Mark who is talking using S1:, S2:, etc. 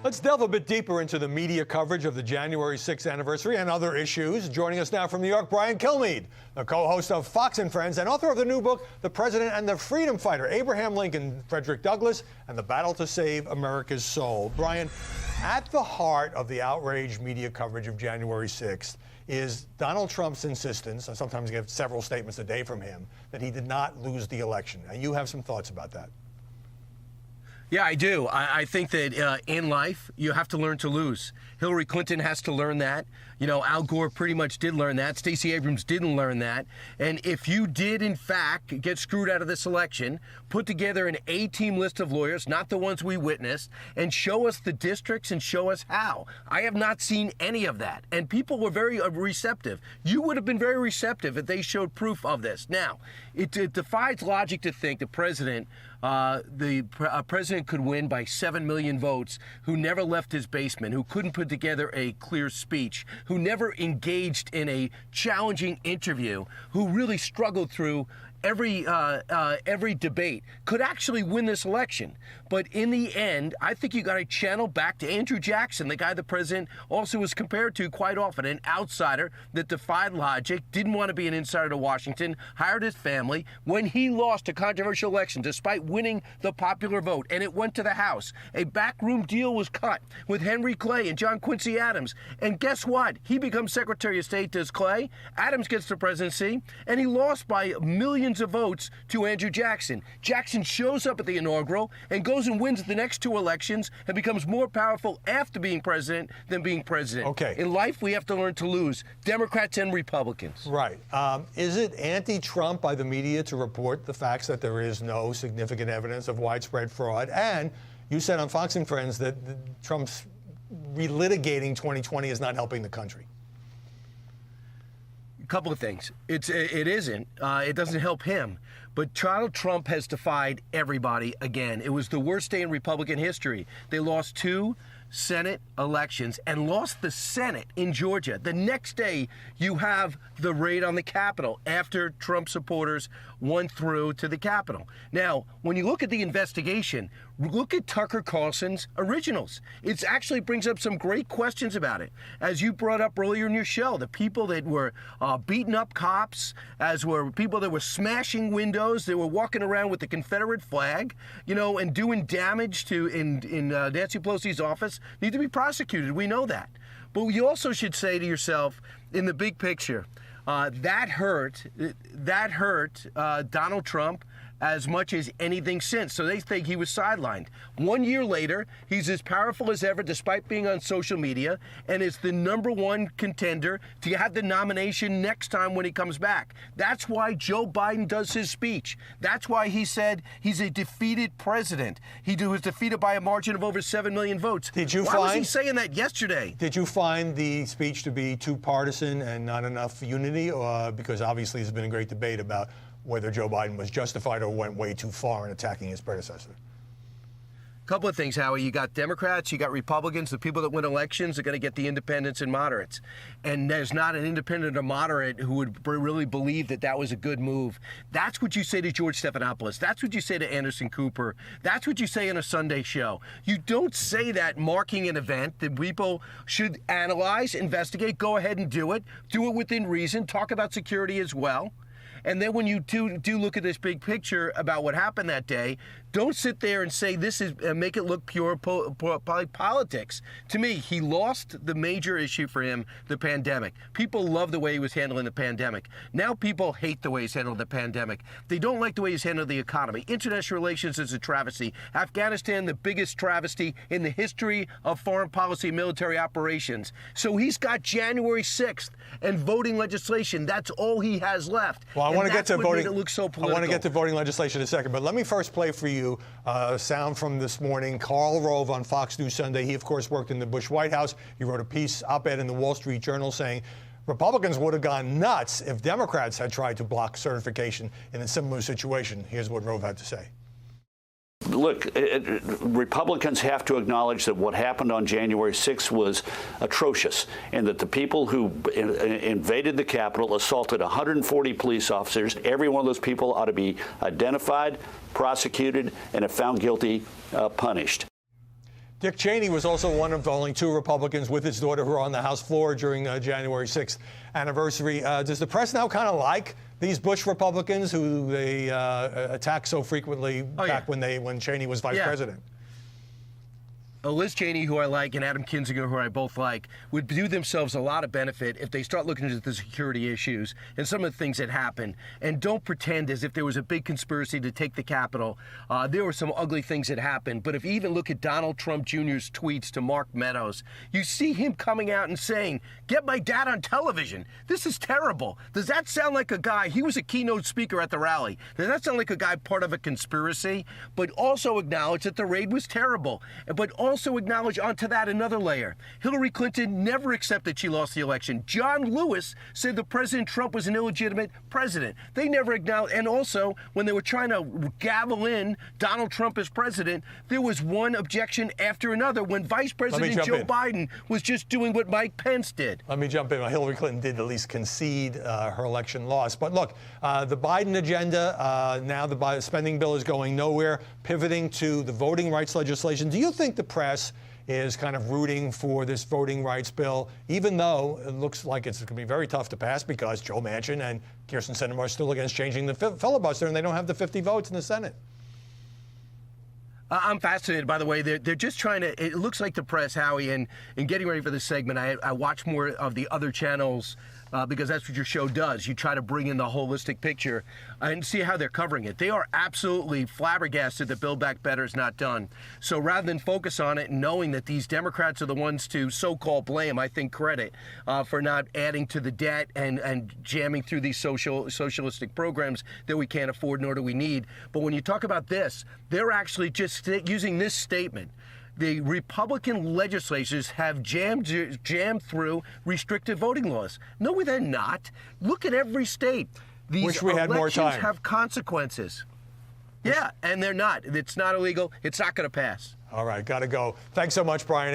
S1: Let's delve a bit deeper into the media coverage of the January 6th anniversary and other issues. Joining us now from New York, Brian Kilmeade, the co-host of Fox and Friends and author of the new book, The President and the Freedom Fighter, Abraham Lincoln, Frederick Douglass, and the Battle to Save America's Soul. Brian, at the heart of the outraged media coverage of January 6th is Donald Trump's insistence, and sometimes you get several statements a day from him, that he did not lose the election. Now, you have some thoughts about that.
S2: Yeah, I do. I think that in life, you have to learn to lose. Hillary Clinton has to learn that. You know, Al Gore pretty much did learn that. Stacey Abrams didn't learn that. And if you did, in fact, get screwed out of this election, put together an A-team list of lawyers, not the ones we witnessed, and show us the districts and show us how. I have not seen any of that. And people were very receptive. You would have been very receptive if they showed proof of this. Now, it defies logic to think the president could win by 7 million votes, who never left his basement, who couldn't put together a clear speech, who never engaged in a challenging interview, who really struggled through every debate, could actually win this election. But in the end, I think you got to channel back to Andrew Jackson, the guy the president also was compared to quite often, an outsider that defied logic, didn't want to be an insider to Washington, hired his family. When he lost a controversial election, despite winning the popular vote, and it went to the House, a backroom deal was cut with Henry Clay and John Quincy Adams. And guess what? He becomes Secretary of State, does Clay. Adams gets the presidency, and he lost by millions of votes to Andrew Jackson. Jackson shows up at the inaugural and goes and wins the next two elections and becomes more powerful after being president than being president.
S1: Okay.
S2: In life, we have to learn to lose, Democrats and Republicans.
S1: Right. Is it anti-Trump by the media to report the facts that there is no significant evidence of widespread fraud? And you said on Fox and Friends that Trump's relitigating 2020 is not helping the country.
S2: Couple of things. It isn't. It doesn't help him. But Donald Trump has defied everybody again. It was the worst day in Republican history. They lost 2 Senate elections and lost the Senate in Georgia. The next day, you have the raid on the Capitol after Trump supporters went through to the Capitol. Now, when you look at the investigation, look at Tucker Carlson's originals. It actually brings up some great questions about it. As you brought up earlier in your show, the people that were beating up cops, as were people that were smashing windows, they were walking around with the Confederate flag, you know, and doing damage to in Nancy Pelosi's office, need to be prosecuted. We know that. But you also should say to yourself, in the big picture, that hurt Donald Trump as much as anything since. So they think he was sidelined. 1 year later, he's as powerful as ever despite being on social media, and is the #1 contender to have the nomination next time when he comes back. That's why Joe Biden does his speech. That's why he said he's a defeated president. He was defeated by a margin of over 7 million votes. Why was he saying that yesterday?
S1: Did you find the speech to be too partisan and not enough unity? Because obviously there's been a great debate about whether Joe Biden was justified or went way too far in attacking his predecessor.
S2: Couple of things, Howie. You got Democrats, you got Republicans. The people that win elections are going to get the independents and moderates. And there's not an independent or moderate who would really believe that that was a good move. That's what you say to George Stephanopoulos. That's what you say to Anderson Cooper. That's what you say in a Sunday show. You don't say that marking an event that people should analyze, investigate, go ahead and do it within reason, talk about security as well. And then when you do look at this big picture about what happened that day, don't sit there and say this is make it look pure politics. To me, he lost the major issue for him, the pandemic. People love the way he was handling the pandemic. Now people hate the way he's handled the pandemic. They don't like the way he's handled the economy. International relations is a travesty. Afghanistan, the biggest travesty in the history of foreign policy military operations. So he's got January 6th and voting legislation. That's all he has left.
S1: Well, I want to get to voting.
S2: It looks so political.
S1: I want to get to voting legislation in a second, but let me first play for you sound from this morning. Karl Rove on Fox News Sunday. He, of course, worked in the Bush White House. He wrote a op-ed in the Wall Street Journal saying Republicans would have gone nuts if Democrats had tried to block certification in a similar situation. Here's what Rove had to say.
S3: Look, Republicans have to acknowledge that what happened on January 6th was atrocious, and that the people who invaded the Capitol, assaulted 140 police officers, every one of those people ought to be identified, prosecuted, and if found guilty, punished.
S1: Dick Cheney was also one of only 2 Republicans with his daughter who were on the House floor during January 6th anniversary. Does the press now kind of like these Bush Republicans who they attack so frequently back when Cheney was vice president?
S2: Liz Cheney, who I like, and Adam Kinzinger, who I both like, would do themselves a lot of benefit if they start looking at the security issues and some of the things that happen, and don't pretend as if there was a big conspiracy to take the Capitol. There were some ugly things that happened, but if you even look at Donald Trump Jr.'s tweets to Mark Meadows, you see him coming out and saying, "Get my dad on television. This is terrible." Does that sound like a guy? He was a keynote speaker at the rally. Does that sound like a guy part of a conspiracy? But also acknowledge that the raid was terrible. But also acknowledge onto that another layer. Hillary Clinton never accepted she lost the election. John Lewis said that President Trump was an illegitimate president. They never acknowledged, and also when they were trying to gavel in Donald Trump as president, there was one objection after another when Vice President Joe Biden was just doing what Mike Pence did.
S1: Let me jump in. Hillary Clinton did at least concede her election loss. But look, the Biden agenda, now the Biden spending bill is going nowhere, pivoting to the voting rights legislation. Do you think the press is kind of rooting for this voting rights bill, even though it looks like it's going to be very tough to pass because Joe Manchin and Kyrsten Sinema are still against changing the filibuster, and they don't have the 50 votes in the Senate?
S2: I'm fascinated, by the way. They're just trying to, it looks like the press, Howie, and getting ready for this segment, I watch more of the other channels because that's what your show does. You try to bring in the holistic picture and see how they're covering it. They are absolutely flabbergasted that Build Back Better is not done. So rather than focus on it and knowing that these Democrats are the ones to so-called blame, I think credit, for not adding to the debt and jamming through these socialistic programs that we can't afford nor do we need. But when you talk about this, they're actually just using this statement. The Republican legislators have jammed through restrictive voting laws. No, they're not. Look at every state. These
S1: Wish we had more time.
S2: have consequences. Yeah, and they're not. It's not illegal. It's not going to pass.
S1: All right, got to go. Thanks so much, Brian.